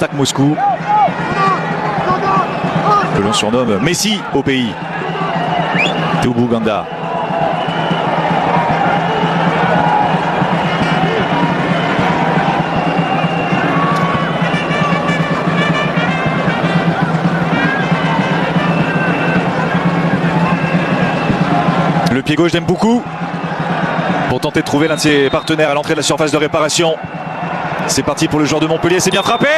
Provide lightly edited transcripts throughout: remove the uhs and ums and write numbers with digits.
Spartak Moscou, que l'on surnomme Messi au pays. Théo Bouganda. Le pied gauche d'Mboukou pour tenter de trouver l'un de ses partenaires à l'entrée de la surface de réparation. C'est parti pour le joueur de Montpellier, c'est bien frappé.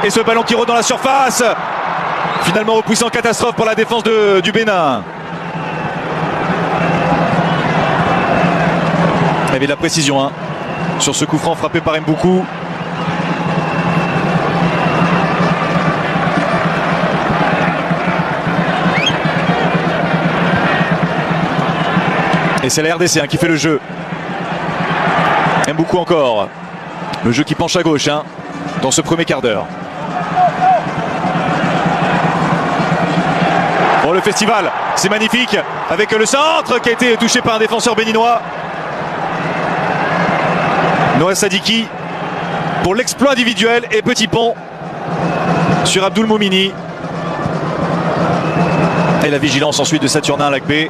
Et ce ballon qui rôde dans la surface. Finalement repoussé en catastrophe pour la défense du Bénin. Il y avait de la précision hein, sur ce coup franc frappé par Mboukou. Et c'est la RDC hein, qui fait le jeu. Mboukou encore. Le jeu qui penche à gauche hein, dans ce premier quart d'heure. Oh le festival, c'est magnifique. Avec le centre qui a été touché par un défenseur béninois. Noah Sadiki pour l'exploit individuel et petit pont sur Abdoul Moumini. Et la vigilance ensuite de Saturnin Lagbe,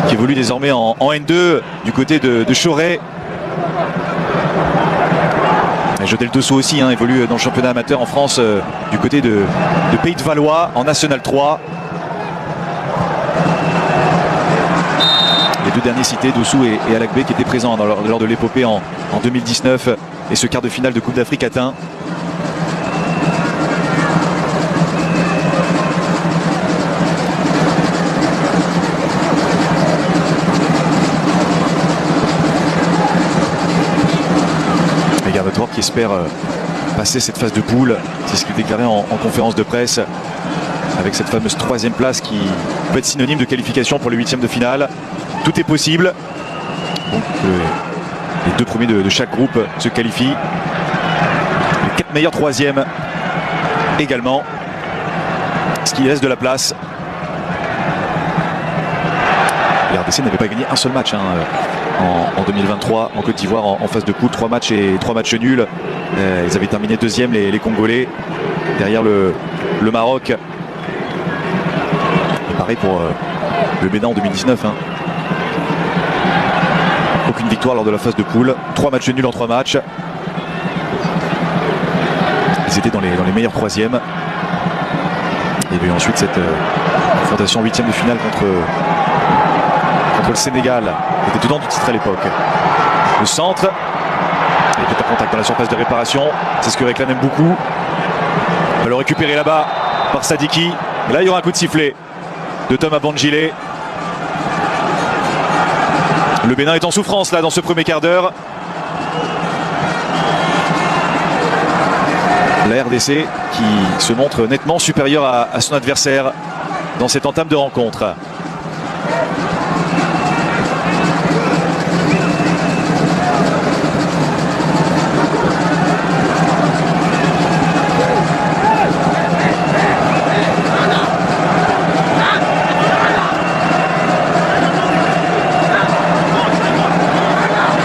qui évolue désormais en N2 du côté de Choret. Et Jodel Dosso aussi hein, évolue dans le championnat amateur en France du côté de Pays de Valois en National 3. Les deux derniers cités, Dossou et Alakbe, qui étaient présents lors de l'épopée en 2019 et ce quart de finale de Coupe d'Afrique atteint. Qui espère passer cette phase de poule, c'est ce qu'il déclarait en conférence de presse, avec cette fameuse troisième place qui peut être synonyme de qualification pour les huitièmes de finale. Tout est possible. Donc, les deux premiers de chaque groupe se qualifient. Les 4 meilleurs troisièmes également, ce qui laisse de la place. Les RDC n'avaient pas gagné un seul match hein, en 2023 en Côte d'Ivoire en phase de poule, 3 matchs et 3 matchs nuls. Ils avaient terminé deuxième les Congolais, derrière le Maroc. Et pareil pour le Bénin en 2019 hein. Aucune victoire lors de la phase de poule, 3 matchs nuls en 3 matchs. Ils étaient dans les meilleurs troisièmes. Il y avait eu ensuite cette confrontation en huitième de finale contre le Sénégal, qui était dedans du titre à l'époque. Le centre, et peut-être un contact dans la surface de réparation, c'est ce que réclame Mboukou. On va le récupérer là-bas par Sadiki. Et là, il y aura un coup de sifflet de Thomas Bangilé. Le Bénin est en souffrance là dans ce premier quart d'heure. La RDC qui se montre nettement supérieure à son adversaire dans cette entame de rencontre.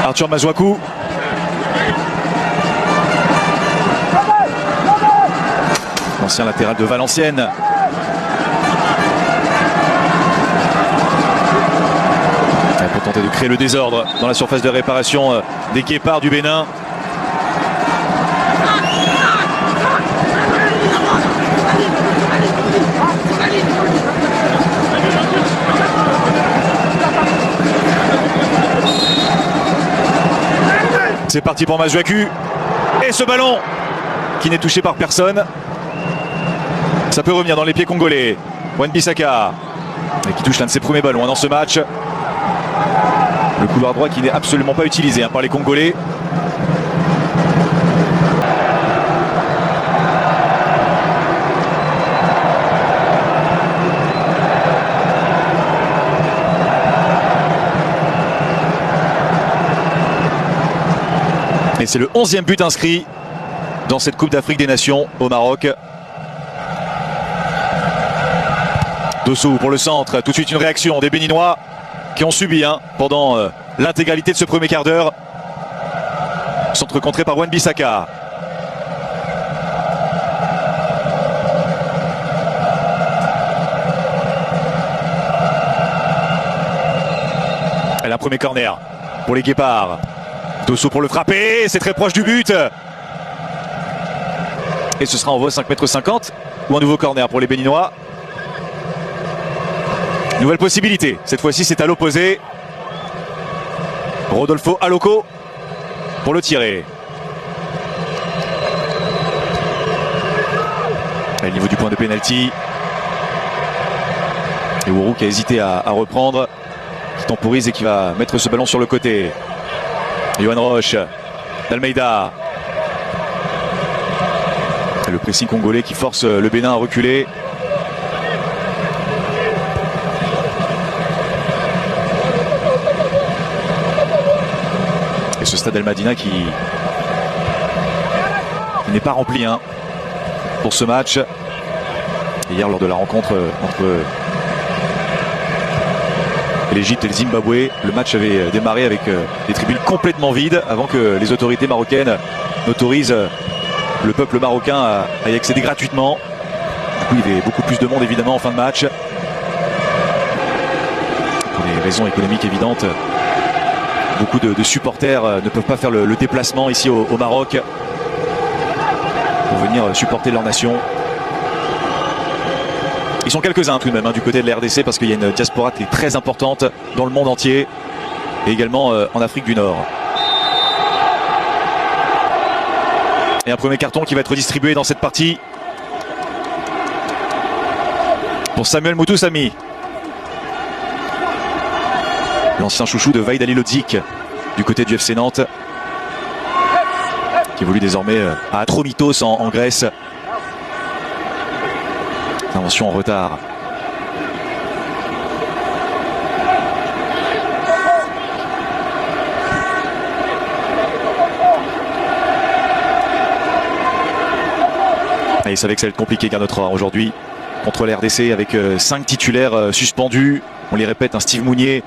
Arthur Mazouakou. L'ancien latéral de Valenciennes. Pour tenter de créer le désordre dans la surface de réparation des Guépards du Bénin. C'est parti pour Mazouakou. Et ce ballon qui n'est touché par personne. Ça peut revenir dans les pieds congolais. Wan-Bissaka qui touche l'un de ses premiers ballons dans ce match. Le couloir droit qui n'est absolument pas utilisé par les Congolais. Et c'est le 11e but inscrit dans cette Coupe d'Afrique des Nations au Maroc. Dossou pour le centre, tout de suite une réaction des Béninois qui ont subi pendant l'intégralité de ce premier quart d'heure. Centre contré par Wan-Bissaka. premier corner pour les Guépards. Dosso pour le frapper, c'est très proche du but. Et ce sera en voie 5,50 m ou un nouveau corner pour les Béninois. Nouvelle possibilité, cette fois-ci c'est à l'opposé. Rodolfo Aloko pour le tirer. Au niveau du point de pénalty. Et Wourou qui a hésité à reprendre, qui temporise et qui va mettre ce ballon sur le côté. Yohan Roche, d'Almeida. Le pressing congolais qui force le Bénin à reculer. Et ce stade El Madina qui n'est pas rempli pour ce match. Et hier lors de la rencontre entre l'Égypte et le Zimbabwe, le match avait démarré avec des tribunes complètement vides avant que les autorités marocaines n'autorisent le peuple marocain à y accéder gratuitement. Du coup, il y avait beaucoup plus de monde évidemment en fin de match. Pour des raisons économiques évidentes, beaucoup de supporters ne peuvent pas faire le déplacement ici au Maroc pour venir supporter leur nation. Ils sont quelques-uns tout de même du côté de la RDC parce qu'il y a une diaspora qui est très importante dans le monde entier et également en Afrique du Nord. Et un premier carton qui va être distribué dans cette partie pour Samuel Moutoussamy, l'ancien chouchou de Vaïd Halilhodžić du côté du FC Nantes, qui évolue désormais à Atromitos en Grèce. Intervention en retard. Et il savait que ça allait être compliqué Gernot Rohr aujourd'hui contre la RDC avec 5 titulaires suspendus. On les répète, Steve Mounier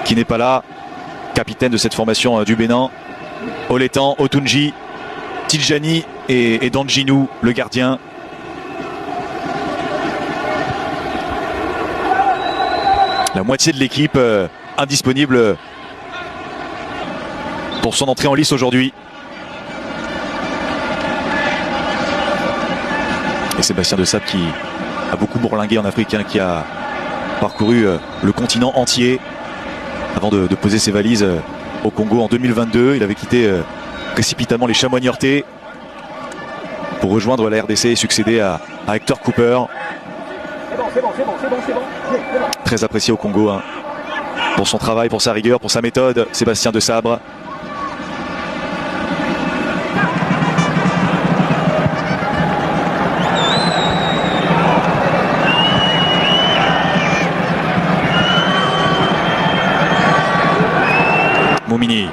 qui n'est pas là, capitaine de cette formation du Bénin. Oletan, Otunji, Tidjani et Danjinou, le gardien. La moitié de l'équipe indisponible pour son entrée en lice aujourd'hui. Et Sébastien Desabre qui a beaucoup bourlingué en Afrique, qui a parcouru le continent entier avant de poser ses valises au Congo en 2022. Il avait quitté précipitamment les Chamois niortais pour rejoindre la RDC et succéder à Hector Cooper. Très apprécié au Congo pour son travail, pour sa rigueur, pour sa méthode, Sébastien Desabre. Moumini,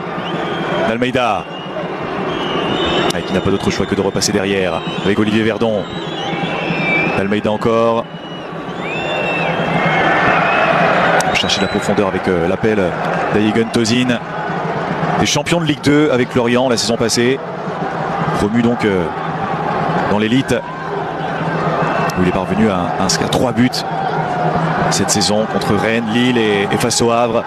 Almeida, qui n'a pas d'autre choix que de repasser derrière avec Olivier Verdon. Almeida encore. Chercher la profondeur avec l'appel d'Ayegun Tozin, des champions de Ligue 2 avec Lorient la saison passée, promu donc dans l'élite, où il est parvenu à inscrire 3 buts cette saison contre Rennes, Lille et face au Havre.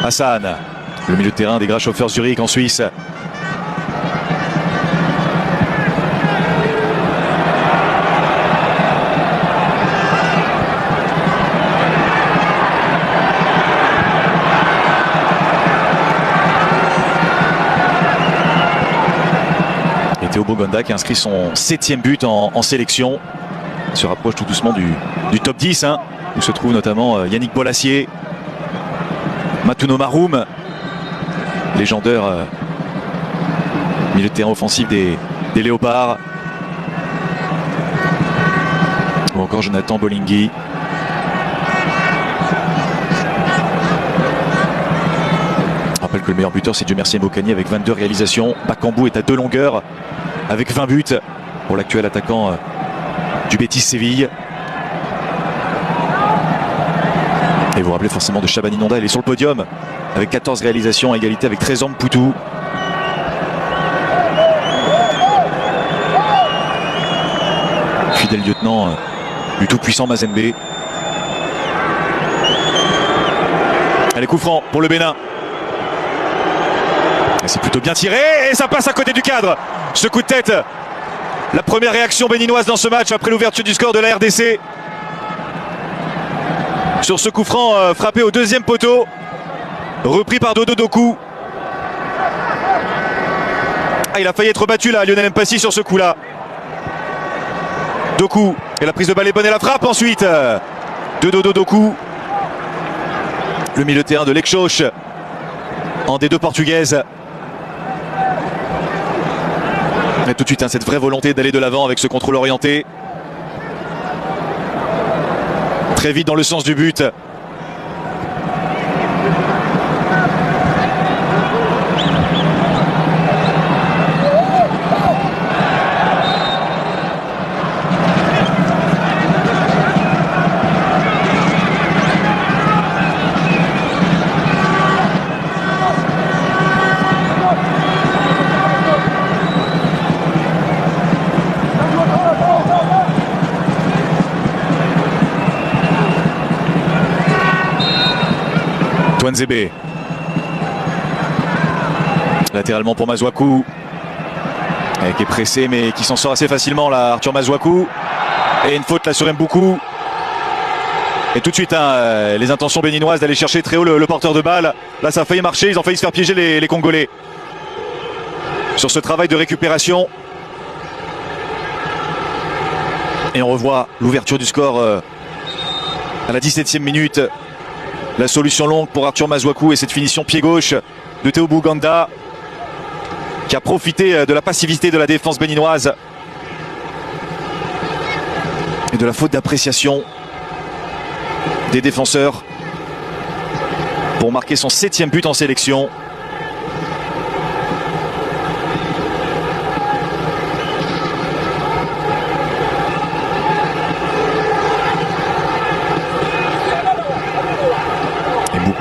Hassan, le milieu de terrain des Grasshopper Zurich en Suisse. Et Théo Bogonda qui a inscrit son 7e but en sélection. Il se rapproche tout doucement du top 10, où se trouve notamment Yannick Bolassier, Matuno Maroum, légendaire milieu de terrain offensif des Léopards, ou encore Jonathan Bolingui. Je rappelle que le meilleur buteur c'est Dieu merci Mbokani avec 22 réalisations. Bakambu est à 2 longueurs avec 20 buts pour l'actuel attaquant du Betis Séville. Et vous vous rappelez forcément de Chabani Nonda, il est sur le podium avec 14 réalisations à égalité avec Trésor Poutou. Fidèle lieutenant du tout-puissant Mazembe. Allez, coup franc pour le Bénin. C'est plutôt bien tiré et ça passe à côté du cadre. Ce coup de tête, la première réaction béninoise dans ce match après l'ouverture du score de la RDC. Sur ce coup franc frappé au deuxième poteau, repris par Dodo Doku. Ah, il a failli être battu là, Lionel Mpassi, sur ce coup-là. Doku, et la prise de balle est bonne et la frappe ensuite de Dodo Doku. Le milieu de terrain de l'Exchoche en D2 portugaise. Et tout de suite cette vraie volonté d'aller de l'avant avec ce contrôle orienté. Très vite dans le sens du but. Touanzebe. Latéralement pour Masuaku. Qui est pressé mais qui s'en sort assez facilement là, Arthur Masuaku. Et une faute là sur Mboukou. Et tout de suite les intentions béninoises d'aller chercher très haut le porteur de balle. Là ça a failli marcher, ils ont failli se faire piéger les Congolais. Sur ce travail de récupération. Et on revoit l'ouverture du score à la 17e minute. La solution longue pour Arthur Masuaku et cette finition pied gauche de Théo Bouganda qui a profité de la passivité de la défense béninoise et de la faute d'appréciation des défenseurs pour marquer son 7e but en sélection.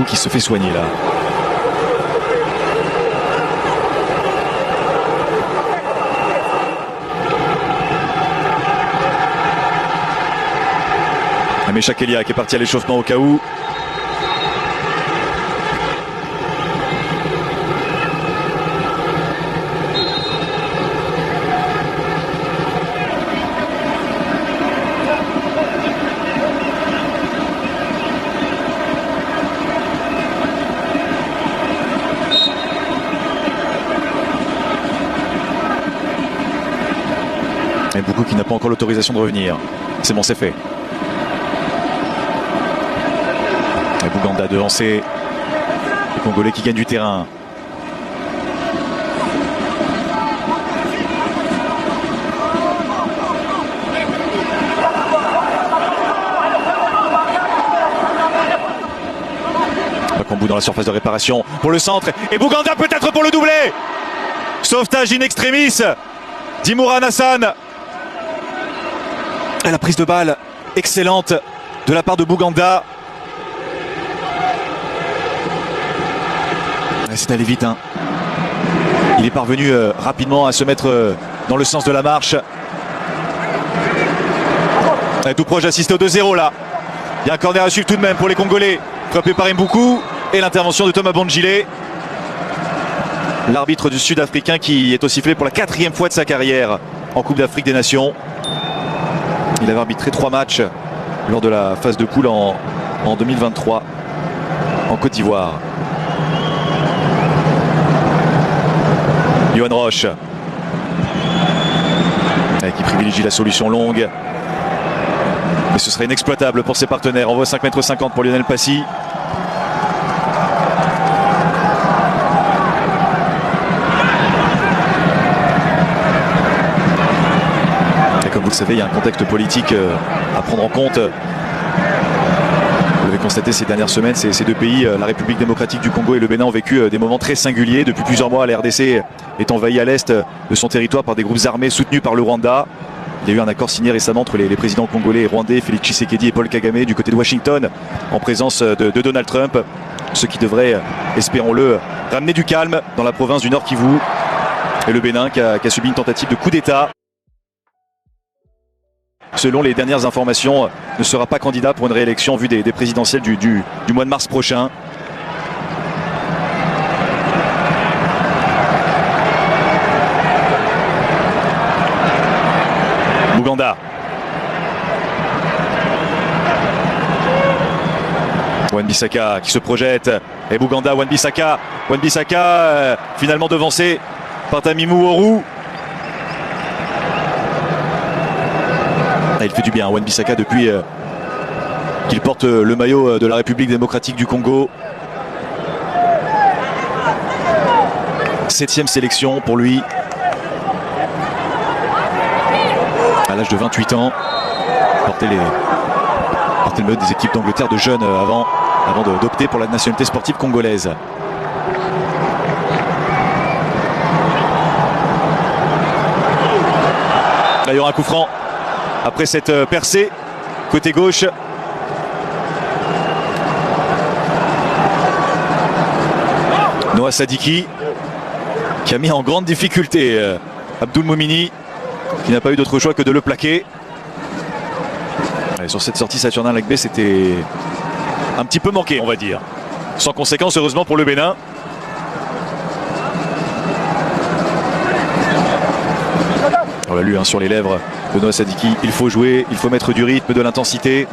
Qui se fait soigner là. Amécha Kelia qui est parti à l'échauffement au cas où. Et beaucoup qui n'a pas encore l'autorisation de revenir. C'est bon, c'est fait. Et Bouganda devancé. Les Congolais qui gagnent du terrain. Bakambu dans la surface de réparation pour le centre. Et Bouganda peut-être pour le doublé. Sauvetage in extremis d'Imouran Hassan. Et la prise de balle excellente de la part de Bouganda. C'est allé vite. Il est parvenu rapidement à se mettre dans le sens de la marche. Tout proche d'assister au 2-0 là. Il y a un corner à suivre tout de même pour les Congolais. Frappé par Mboukou. Et l'intervention de Thomas Bongile. L'arbitre du Sud-Africain qui est au sifflet pour la 4e fois de sa carrière en Coupe d'Afrique des Nations. Il avait arbitré 3 matchs lors de la phase de poule en 2023 en Côte d'Ivoire. Yohan Roche qui privilégie la solution longue. Mais ce serait inexploitable pour ses partenaires. Envoie 5,50 m pour Lionel Mpassi. Comme vous le savez, il y a un contexte politique à prendre en compte. Le constaté ces dernières semaines, ces deux pays, la République démocratique du Congo et le Bénin, ont vécu des moments très singuliers. Depuis plusieurs mois, la RDC est envahie à l'est de son territoire par des groupes armés soutenus par le Rwanda. Il y a eu un accord signé récemment entre les présidents congolais et rwandais, Félix Tshisekedi et Paul Kagame, du côté de Washington, en présence de Donald Trump. Ce qui devrait, espérons-le, ramener du calme dans la province du Nord Kivu. Et le Bénin qui a subi une tentative de coup d'État. Selon les dernières informations, ne sera pas candidat pour une réélection en vue des présidentielles du mois de mars prochain. Bouganda. Wan-Bissaka qui se projette. Et Bouganda, Wan-Bissaka. Wan-Bissaka finalement devancé par Tamimou Oru. Il fait du bien, Wan-Bissaka, depuis qu'il porte le maillot de la République démocratique du Congo. 7e sélection pour lui. À l'âge de 28 ans. Porter le maillot des équipes d'Angleterre de jeunes avant d'opter pour la nationalité sportive congolaise. Là, il y aura un coup franc. Après cette percée, côté gauche. Noah Sadiki qui a mis en grande difficulté Abdoul Moumini, qui n'a pas eu d'autre choix que de le plaquer. Et sur cette sortie, Saturnin Lagbe, c'était un petit peu manqué, on va dire. Sans conséquence, heureusement, pour le Bénin. On l'a lu sur les lèvres de Noah Sadiki. Il faut jouer, il faut mettre du rythme, de l'intensité.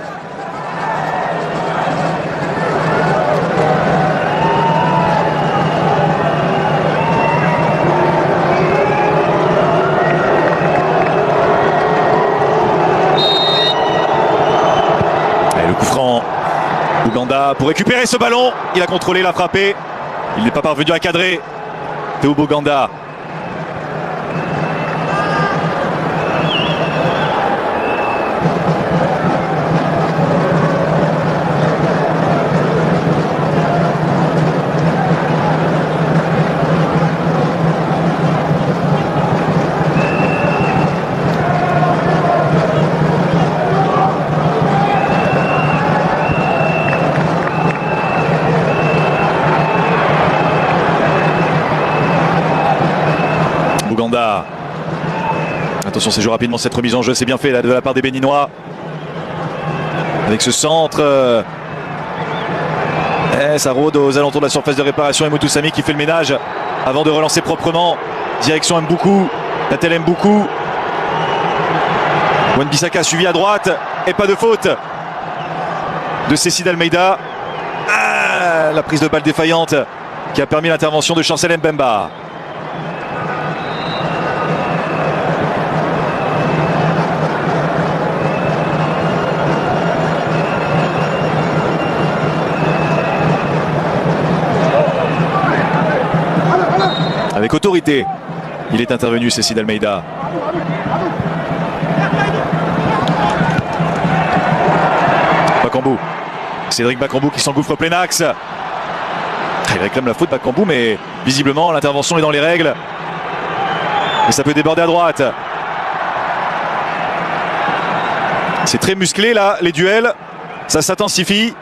Et le coup franc. Bouganda pour récupérer ce ballon. Il a contrôlé, il a frappé. Il n'est pas parvenu à cadrer. Théo Bouganda. Bouganda. Attention, c'est joué rapidement cette remise en jeu, c'est bien fait là, de la part des Béninois. Avec ce centre. Ça rôde aux alentours de la surface de réparation. Et Moutou Sami qui fait le ménage avant de relancer proprement. Direction Mboukou. Natel Mboukou. Wan-Bissaka suivi à droite. Et pas de faute de Cécile Almeida. La prise de balle défaillante qui a permis l'intervention de Chancel Mbemba. Avec autorité, il est intervenu, Cécile Almeida. Bakambu. Cédric Bakambu qui s'engouffre plein axe. Il réclame la faute, Bakambu, mais visiblement l'intervention est dans les règles. Et ça peut déborder à droite. C'est très musclé là, les duels. Ça s'intensifie.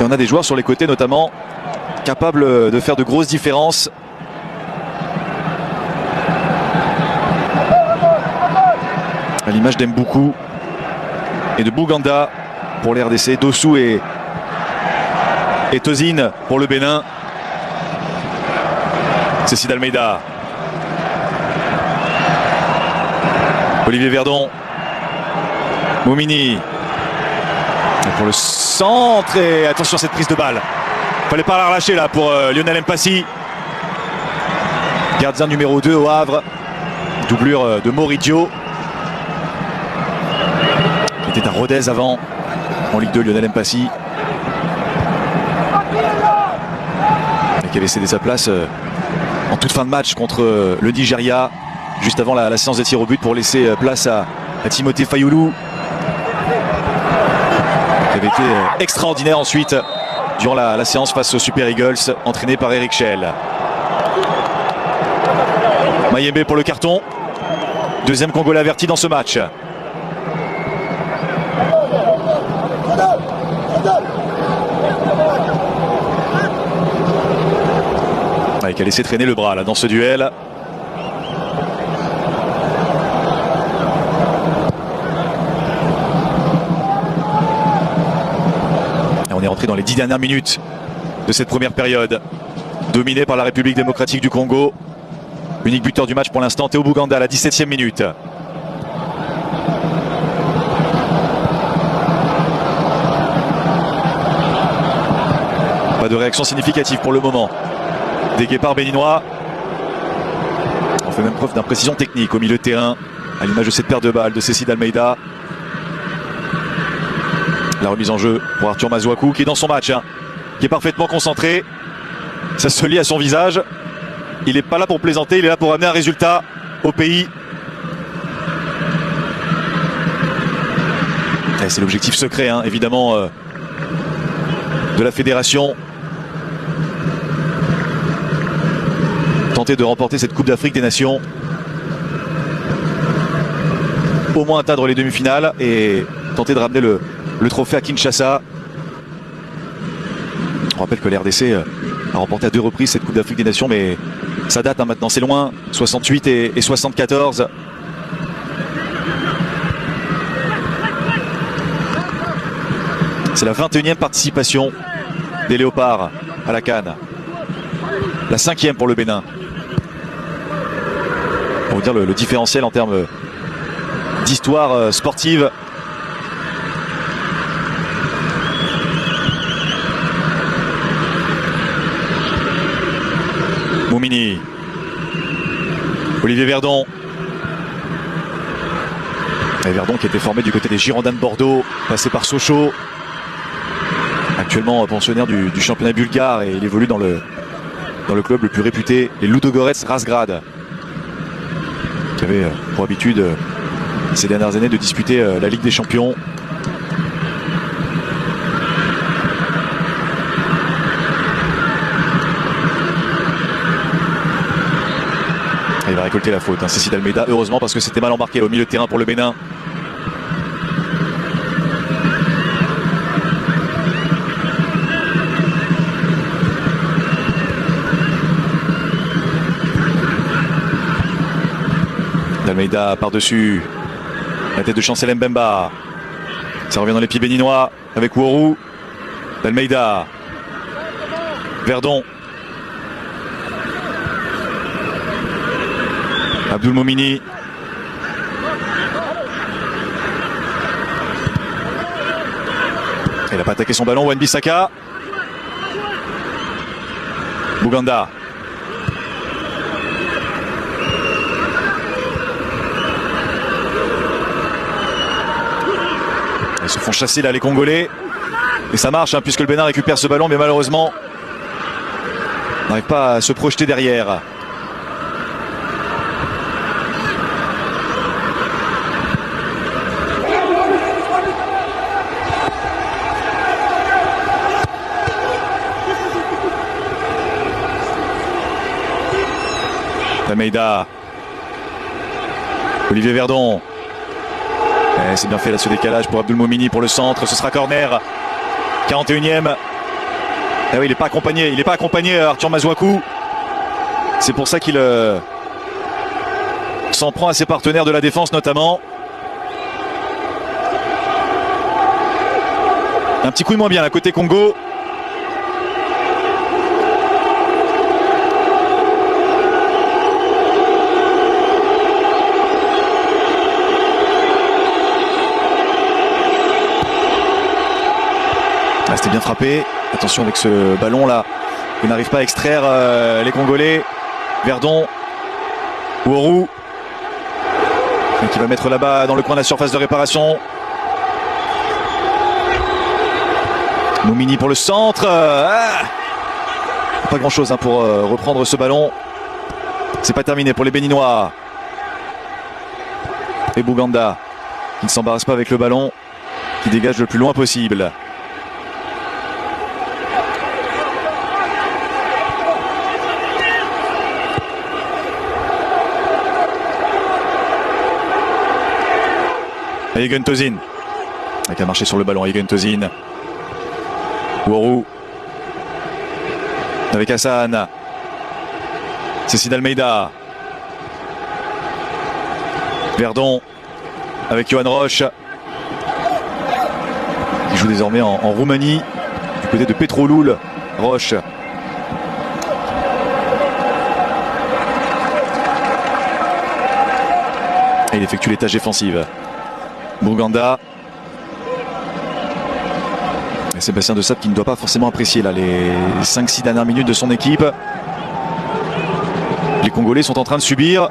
Et on a des joueurs sur les côtés notamment capables de faire de grosses différences. À l'image d'Mboukou et de Bouganda pour les RDC, Dossou et Tozine pour le Bénin. Cécile Almeida. Olivier Verdon. Moumini. Et pour le centre, et attention à cette prise de balle. Fallait pas la relâcher là pour Lionel Mpassi. Gardien numéro 2 au Havre. Doublure de Moridio. Il était à Rodez avant. En Ligue 2, Lionel Mpassi. Et qui avait cédé sa place en toute fin de match contre le Nigeria. Juste avant la séance des tirs au but pour laisser place à Timothée Fayoulou. Qui avait été extraordinaire ensuite durant la séance face aux Super Eagles, entraîné par Eric Schell. Mayembe pour le carton. Deuxième Congolais averti dans ce match. Qui a laissé traîner le bras là dans ce duel. Et on est rentré dans les 10 dernières minutes de cette première période, dominée par la République démocratique du Congo. Unique buteur du match pour l'instant, Théo Bouganda à la 17e minute. Pas de réaction significative pour le moment des Guépards béninois. On fait même preuve d'imprécision technique au milieu de terrain, à l'image de cette paire de balles de Cécile Almeida. La remise en jeu pour Arthur Mazouakou qui est dans son match, qui est parfaitement concentré. Ça se lie à son visage. Il n'est pas là pour plaisanter, il est là pour amener un résultat au pays. C'est l'objectif secret, évidemment, de la fédération. Tenter de remporter cette Coupe d'Afrique des Nations. Au moins atteindre les demi-finales et tenter de ramener le trophée à Kinshasa. On rappelle que l'RDC a remporté à 2 reprises cette Coupe d'Afrique des Nations, mais ça date maintenant, c'est loin, 68 et 74. C'est la 21e participation des Léopards à la CAN. La 5e pour le Bénin. Pour vous dire le différentiel en termes d'histoire sportive. Moumini. Olivier Verdon. Et Verdon qui était formé du côté des Girondins de Bordeaux, passé par Sochaux. Actuellement pensionnaire du championnat bulgare et il évolue dans le club le plus réputé, les Ludogorets Razgrad, qui avait pour habitude ces dernières années de disputer la Ligue des Champions. Et il va récolter la faute, Cécile Almeida, heureusement parce que c'était mal embarqué au milieu de terrain pour le Bénin. Almeida par-dessus la tête de Chancel Mbemba. Ça revient dans les pieds béninois avec Ouourou. Almeida. Verdon. Abdoul Moumini. Il n'a pas attaqué son ballon. Wan-Bissaka. Bouganda. Ils se font chasser là les Congolais. Et ça marche puisque le Bénin récupère ce ballon, mais malheureusement n'arrive pas à se projeter derrière. Almeida. Olivier Verdon. C'est bien fait là ce décalage pour Abdoul Moumini pour le centre, ce sera corner. 41e. Ah oui, il n'est pas accompagné, Arthur Mazouakou. C'est pour ça qu'il s'en prend à ses partenaires de la défense notamment. Un petit coup de moins bien là côté Congo. C'était bien frappé. Attention avec ce ballon là. Il n'arrive pas à extraire les Congolais. Verdon. Ouourou. Qui va mettre là-bas dans le coin de la surface de réparation. Moumini pour le centre. Pas grand chose pour reprendre ce ballon. C'est pas terminé pour les Béninois. Et Bouganda qui ne s'embarrasse pas avec le ballon. Qui dégage le plus loin possible. Ayegun Tozin. Avec un marché sur le ballon. Ayegun Tozin. Worou. Avec Hassan. Cécile Almeida. Verdon. Avec Johan Roche. Qui joue désormais en Roumanie. Du côté de Petroloul. Roche. Et il effectue les tâches défensives. Bouganda. Et Sébastien Desabre qui ne doit pas forcément apprécier là, les 5-6 dernières minutes de son équipe. Les Congolais sont en train de subir.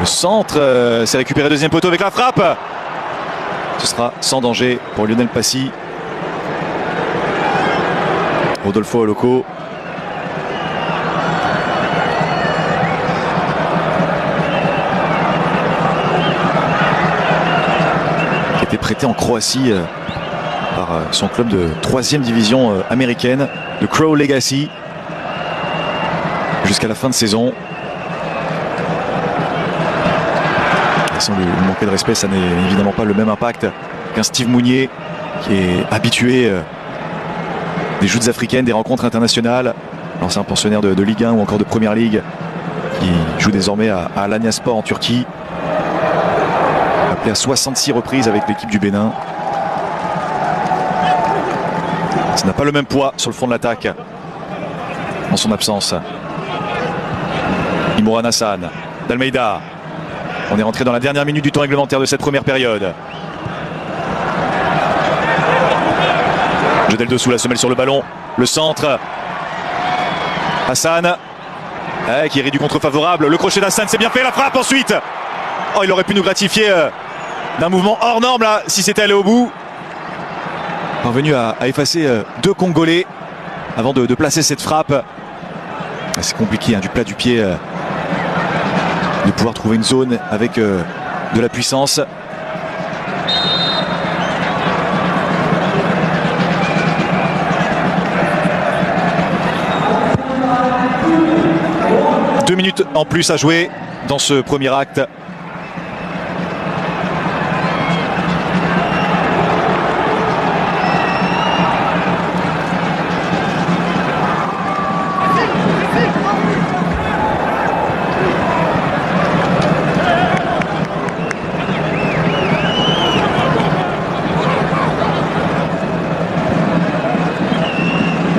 Le centre s'est récupéré, deuxième poteau avec la frappe. Ce sera sans danger pour Lionel Passy. Rodolfo Oloko. Qui a été prêté en Croatie par son club de 3e division américaine, le Crow Legacy, jusqu'à la fin de saison. Sans lui manquer de respect, ça n'est évidemment pas le même impact qu'un Steve Mounier qui est habitué des joutes africaines, des rencontres internationales. L'ancien pensionnaire de Ligue 1 ou encore de Première Ligue qui joue désormais à Alanyaspor en Turquie. Appelé à 66 reprises avec l'équipe du Bénin. Ça n'a pas le même poids sur le front de l'attaque en son absence. Imoran Hassan, d'Almeida. On est rentré dans la dernière minute du temps réglementaire de cette première période. Jodel dessous, la semelle sur le ballon. Le centre. Hassan. Qui rit du contre favorable. Le crochet d'Hassan, c'est bien fait. La frappe ensuite. Oh, il aurait pu nous gratifier d'un mouvement hors norme là, si c'était allé au bout. Parvenu à effacer 2 Congolais avant de placer cette frappe. C'est compliqué, hein, du plat du pied. De pouvoir trouver une zone avec de la puissance. Deux minutes en plus à jouer dans ce premier acte.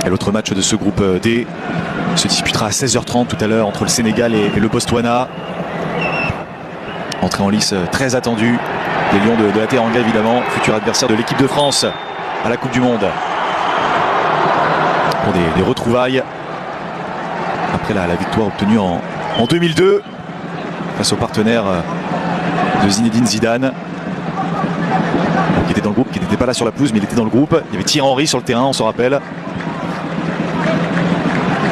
L'autre match de ce groupe D se disputera à 16h30 tout à l'heure entre le Sénégal et le Botswana. Entrée en lice très attendue. Les Lions de la Teranga évidemment, futur adversaire de l'équipe de France à la Coupe du Monde. Pour des retrouvailles après la victoire obtenue en 2002 face au partenaire de Zinedine Zidane. Qui était dans le groupe, qui n'était pas là sur la pelouse mais il était dans le groupe. Il y avait Thierry Henry sur le terrain, on s'en rappelle.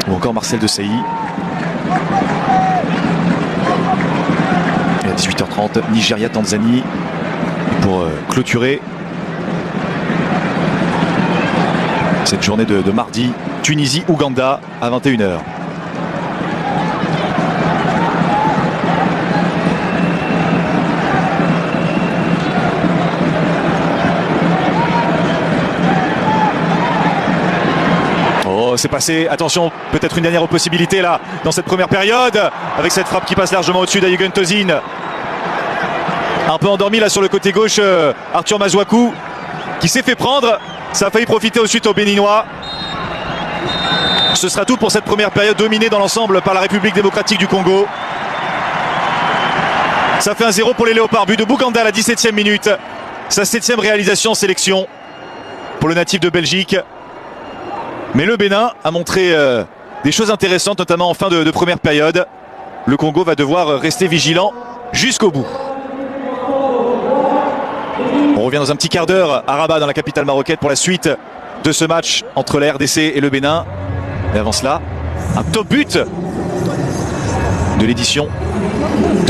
Ou encore Marcel Desailly. Et à 18h30, Nigeria-Tanzanie. Et pour clôturer cette journée de mardi, Tunisie-Ouganda à 21h. C'est passé, attention, peut-être une dernière possibilité là dans cette première période avec cette frappe qui passe largement au-dessus d'Ayegun Tozin. Un peu endormi là sur le côté gauche, Arthur Mazouakou qui s'est fait prendre. Ça a failli profiter ensuite aux Béninois. Ce sera tout pour cette première période dominée dans l'ensemble par la République démocratique du Congo. Ça fait 1-0 pour les Léopards, but de Bouganda à la 17e minute. Sa 7e réalisation en sélection pour le natif de Belgique. Mais le Bénin a montré des choses intéressantes, notamment en fin de première période. Le Congo va devoir rester vigilant jusqu'au bout. On revient dans un petit quart d'heure à Rabat, dans la capitale marocaine, pour la suite de ce match entre la RDC et le Bénin. Et avant cela, un top but de l'édition